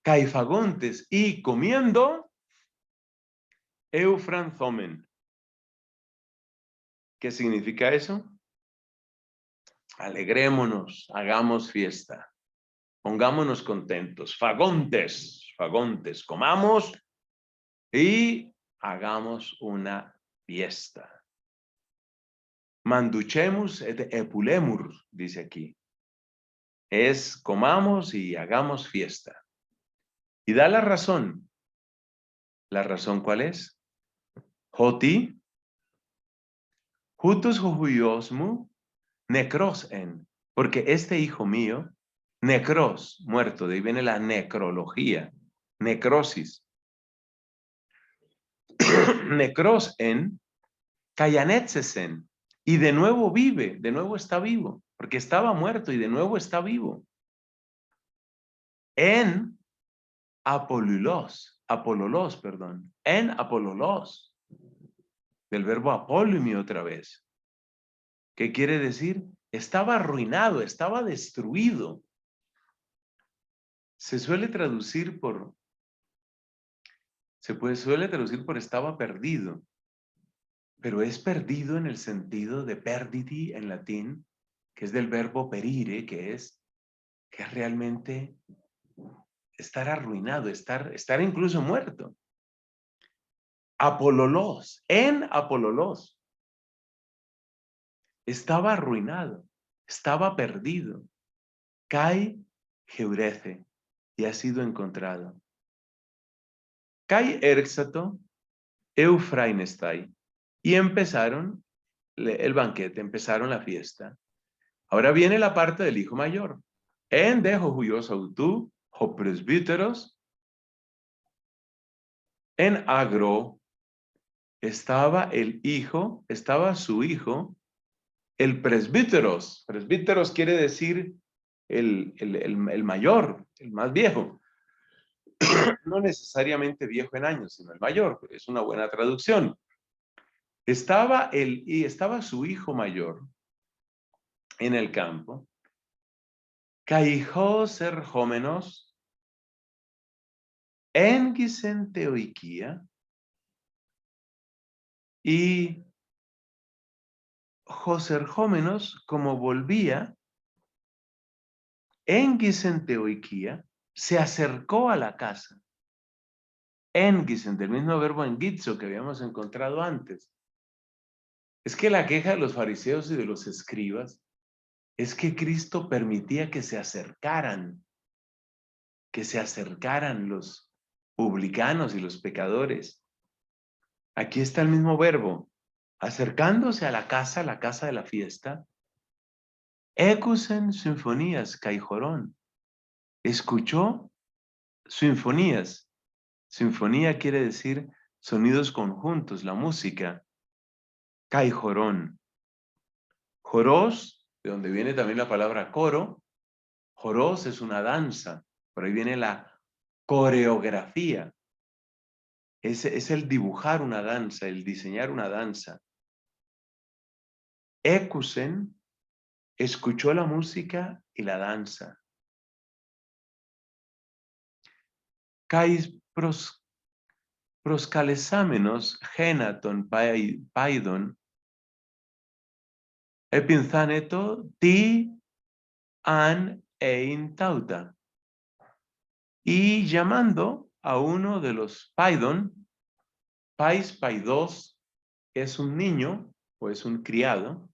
[SPEAKER 1] caifagontes y comiendo, eufranzomen. ¿Qué significa eso? Alegrémonos, hagamos fiesta, pongámonos contentos, fagontes, fagontes, comamos y hagamos una fiesta. Manduchemus et epulemur, dice aquí. Es comamos y hagamos fiesta. Y da la razón. ¿La razón cuál es? Hoti, hutus huiosmu, necros en. Porque este hijo mío, necros, muerto, de ahí viene la necrología, necrosis. Necros en, cayanetzesen. Y de nuevo vive, de nuevo está vivo. Porque estaba muerto y de nuevo está vivo. En apololos, perdón. En apololos. Del verbo apolumi otra vez. ¿Qué quiere decir? Estaba arruinado, estaba destruido. Suele traducir por estaba perdido, pero es perdido en el sentido de perditi en latín, que es del verbo perire, que es realmente estar arruinado, estar incluso muerto. Apololos, en apololos. Estaba arruinado, estaba perdido. Kai geurece y ha sido encontrado. Kai erxato eufrainestai. Y empezaron el banquete, empezaron la fiesta. Ahora viene la parte del hijo mayor. En dejo huyos autú, o presbíteros, en agro estaba su hijo, el presbíteros. Presbíteros quiere decir el mayor, el más viejo. No necesariamente viejo en años, sino el mayor, pero es una buena traducción. Estaba su hijo mayor en el campo. Caijó ser jómenos en Gisenteoiquía y Joserjómenos, como volvía en Gisenteoiquía, se acercó a la casa. En Gisen, del mismo verbo en Gitzo que habíamos encontrado antes. Es que la queja de los fariseos y de los escribas es que Cristo permitía que se acercaran los publicanos y los pecadores. Aquí está el mismo verbo, acercándose a la casa de la fiesta, ecusen sinfonías caijorón, escuchó sinfonías. Sinfonía quiere decir sonidos conjuntos, la música, caijorón. Joros, de donde viene también la palabra coro. Joros es una danza, por ahí viene la coreografía. Es el dibujar una danza, el diseñar una danza. Ekusen escuchó la música y la danza. Kais proskalesámenos genaton paidon epinzaneto ti an ein tauta. Y llamando a uno de los paidon, paidos, es un niño o es un criado,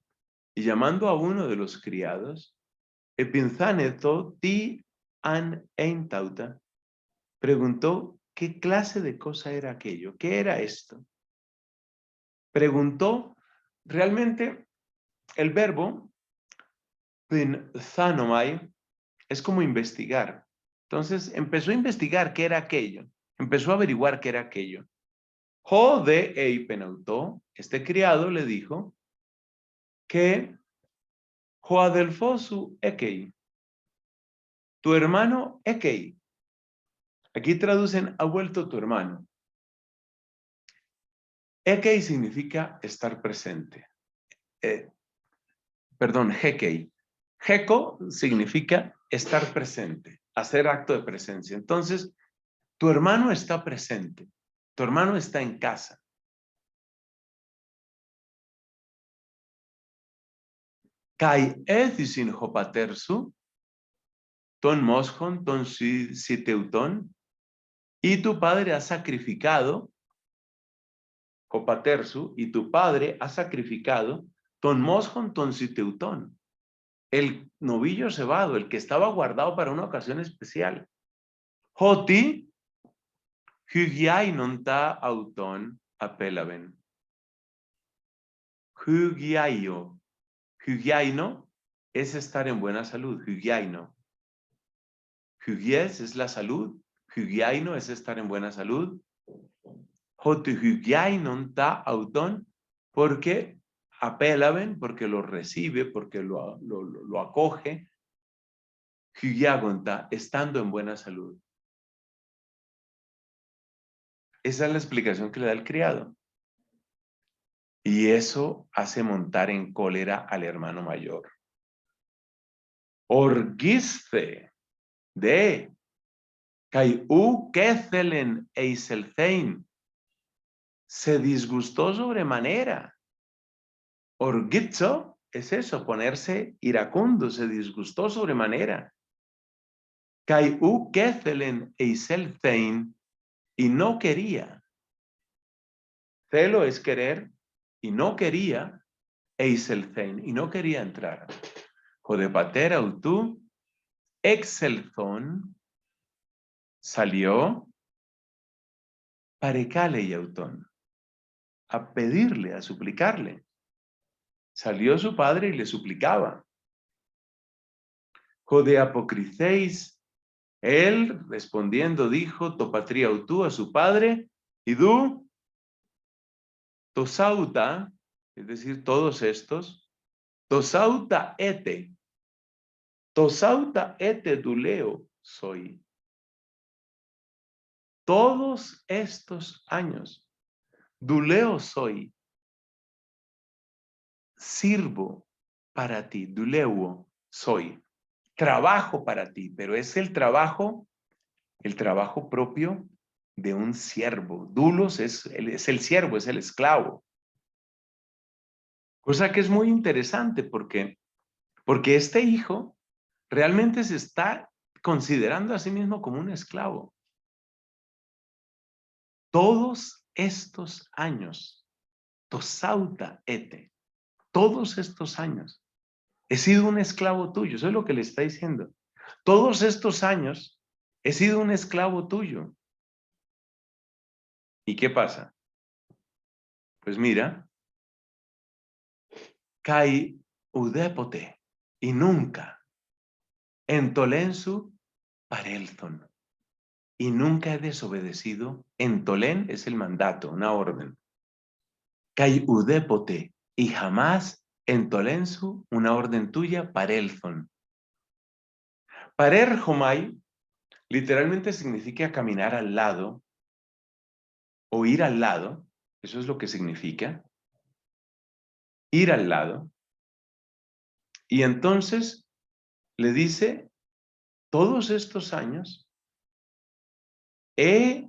[SPEAKER 1] y llamando a uno de los criados, epinzaneto ti an ein tauta, preguntó qué clase de cosa era aquello, qué era esto. Preguntó, realmente el verbo pinzanomai es como investigar. Entonces empezó a investigar qué era aquello, empezó a averiguar qué era aquello. Jode eipenautó, este criado le dijo que Joadelfosu Ekei, tu hermano Ekei. Aquí traducen, ha vuelto tu hermano. Ekei significa estar presente. Hekei. Heko significa estar presente, hacer acto de presencia. Entonces, tu hermano está presente, tu hermano está en casa. Kai ethisin hopatersu, ton moschon, ton siteuton, y tu padre ha sacrificado, hopatersu, y tu padre ha sacrificado, ton moschon, ton siteuton, el novillo cebado, el que estaba guardado para una ocasión especial. Hoti, hygiainon ta auton apelaben. Hygiaio. Hygiaino es estar en buena salud. Hygiaino. Hygies es la salud. Hygiaino es estar en buena salud. Hoti hygiainon ta auton, porque apelaben, porque lo recibe, porque lo acoge. Hygiagonta, estando en buena salud. Esa es la explicación que le da el criado. Y eso hace montar en cólera al hermano mayor. Orgisce de kai u kethelen eiselthein, se disgustó sobremanera. Orgizzo es eso, ponerse iracundo, se disgustó sobremanera. Kai u kethelen eiselthein, y no quería. Celo es querer, y no quería eiselthein, y no quería entrar. Jodepater autú, exelthon, salió parecale y autón, a pedirle, a suplicarle. Salió su padre y le suplicaba. Jode apocriceis, él respondiendo dijo, topatria autú a su padre, y du, tosauta, es decir, todos estos, tosauta ete duleo soy. Todos estos años, duleo soy, sirvo para ti, duleuo soy, trabajo para ti, pero es el trabajo propio de un siervo. Dulos es el siervo, es el esclavo. Cosa que es muy interesante porque este hijo realmente se está considerando a sí mismo como un esclavo. Todos estos años, tosauta ete, todos estos años, he sido un esclavo tuyo. Eso es lo que le está diciendo. Todos estos años he sido un esclavo tuyo. ¿Y qué pasa? Pues mira, kai udepote, y nunca, entolensu parelton, y nunca he desobedecido. Entolen es el mandato, una orden. Kai udepote, y jamás en Tolensu, una orden tuya, parelzon. Parer homai literalmente significa caminar al lado o ir al lado. Eso es lo que significa. Ir al lado. Y entonces le dice, todos estos años he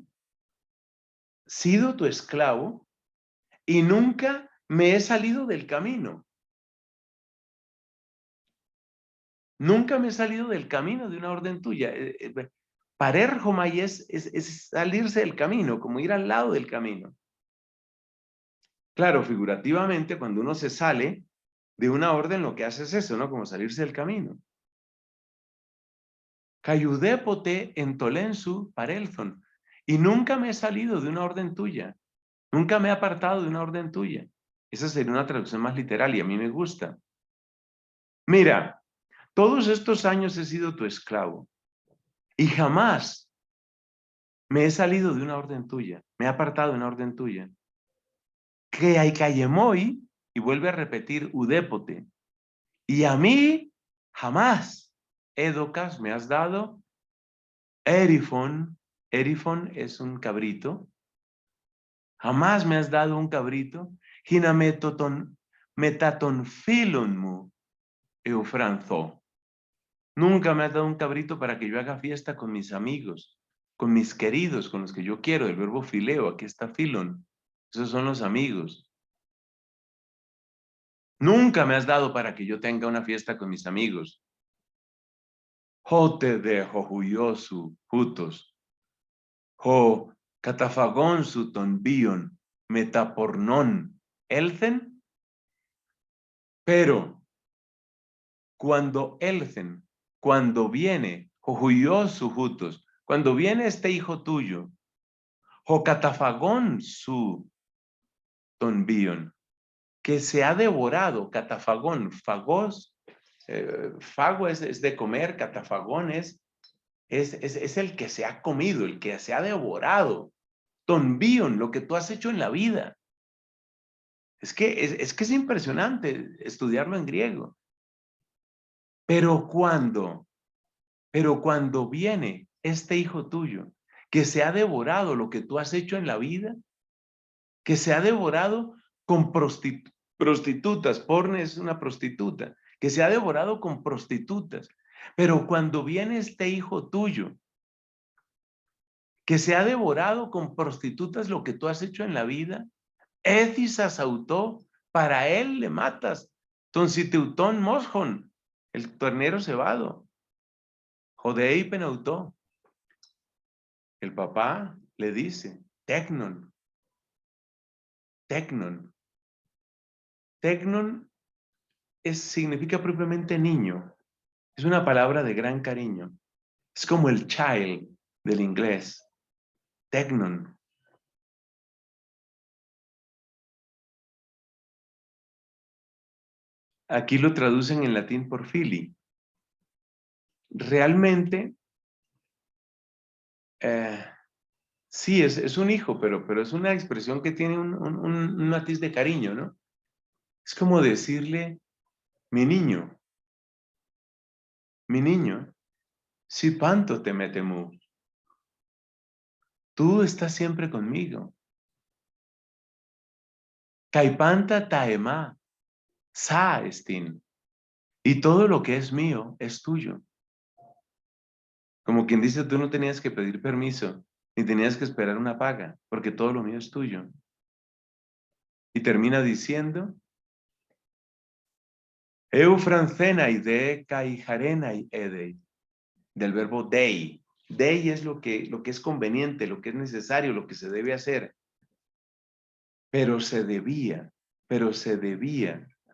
[SPEAKER 1] sido tu esclavo y nunca me he salido del camino. Nunca me he salido del camino de una orden tuya. Parer homai es salirse del camino, como ir al lado del camino. Claro, figurativamente, cuando uno se sale de una orden, lo que hace es eso, ¿no? Como salirse del camino. Cayudépote en Tolensu parelzon. Y nunca me he salido de una orden tuya. Nunca me he apartado de una orden tuya. Esa sería una traducción más literal y a mí me gusta. Mira, todos estos años he sido tu esclavo y jamás me he salido de una orden tuya. Me he apartado de una orden tuya. Que hay cayemoy, y vuelve a repetir udépote. Y a mí jamás, Edocas, me has dado erifon. Erifon es un cabrito. Jamás me has dado un cabrito. Hinametoton metatonfilonmu eufranzo. Nunca me has dado un cabrito para que yo haga fiesta con mis amigos, con mis queridos, con los que yo quiero. El verbo fileo, aquí está filon. Esos son los amigos. Nunca me has dado para que yo tenga una fiesta con mis amigos. Jote de jojuyosu jutos. Jo catafagón su tonbion metapornón elcen. Pero cuando viene jojuyosu jutos, cuando viene este hijo tuyo, jo catafagón su tonbion, que se ha devorado, catafagón, fagos, fago es de comer, catafagón es el que se ha comido, el que se ha devorado. Tonbion, lo que tú has hecho en la vida. Es que es impresionante estudiarlo en griego. Pero cuando viene este hijo tuyo, que se ha devorado lo que tú has hecho en la vida, que se ha devorado con prostitutas, porne es una prostituta, que se ha devorado con prostitutas. Pero cuando viene este hijo tuyo, que se ha devorado con prostitutas lo que tú has hecho en la vida, Ecis autó, para él le matas. Tonsiteutón mosjon, el ternero cebado. Jodei penautó. El papá le dice, tecnon. Tecnon. Tecnon significa propiamente niño. Es una palabra de gran cariño. Es como el child del inglés. Tecnon. Aquí lo traducen en latín por fili. Realmente, sí, es un hijo, pero es una expresión que tiene un matiz de cariño, ¿no? Es como decirle, mi niño, si panto te metemu, tú estás siempre conmigo. Caipanta taema, sa estin, y todo lo que es mío es tuyo. Como quien dice, tú no tenías que pedir permiso, ni tenías que esperar una paga, porque todo lo mío es tuyo. Y termina diciendo, eu francenai de caijarenai edei, del verbo dei. Dei es lo que es conveniente, lo que es necesario, lo que se debe hacer. Pero se debía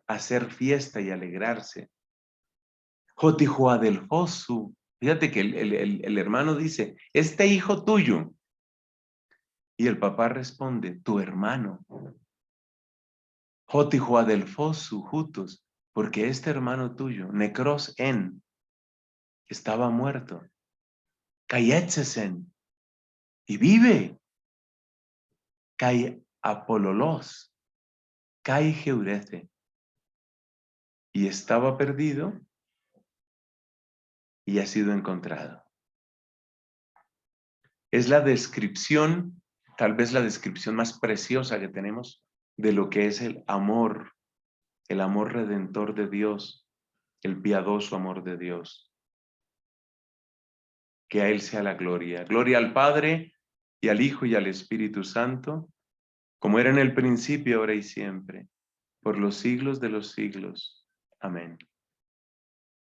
[SPEAKER 1] hacer fiesta y alegrarse. Jotijua del Josu. Fíjate que el hermano dice, este hijo tuyo. Y el papá responde, tu hermano. Jotijua del Josu jutos, porque este hermano tuyo, necros en, estaba muerto. Cayetzesen, y vive. Cay apololos, cay geurece. y estaba perdido y ha sido encontrado. Es la descripción, tal vez la descripción más preciosa que tenemos de lo que es el amor redentor de Dios, el piadoso amor de Dios. Que a Él sea la gloria. Gloria al Padre, y al Hijo, y al Espíritu Santo, como era en el principio, ahora y siempre, por los siglos de los siglos. Amén.